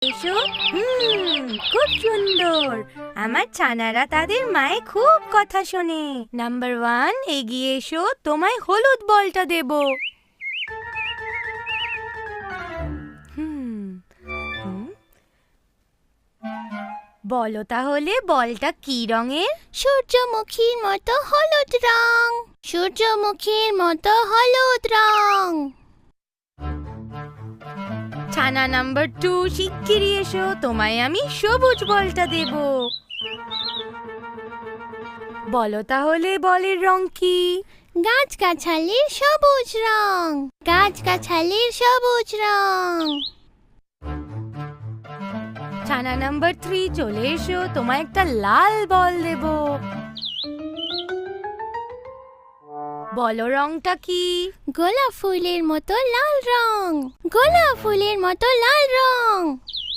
এসো। খুব সুন্দর। আমার ছানারা তাদের মায়ে খুব কথা শোনে। নাম্বার 1, এগিয়ে এসো, তোমায় হলুদ বলটা দেব। বলো তাহলে বলটা কি রঙের? সূর্যমুখীর মতো হলুদ রং। সূর্যমুখীর মতো হলুদ রং। ছানা নাম্বার 2, শিগগিরই এসো, তোমায় আমি সবুজ বলটা দেব। বলো তাহলে বলের রং কি? গাছগাছালির সবুজ রং। গাছগাছালির সবুজ রং। ছানা নাম্বার 3, চলে এসো, তোমায় একটা লাল বল দেব। বলো রংটা কি? গোলাপ ফুলের মতো লাল রং। গোলাপ ফুলের মতো লাল রং।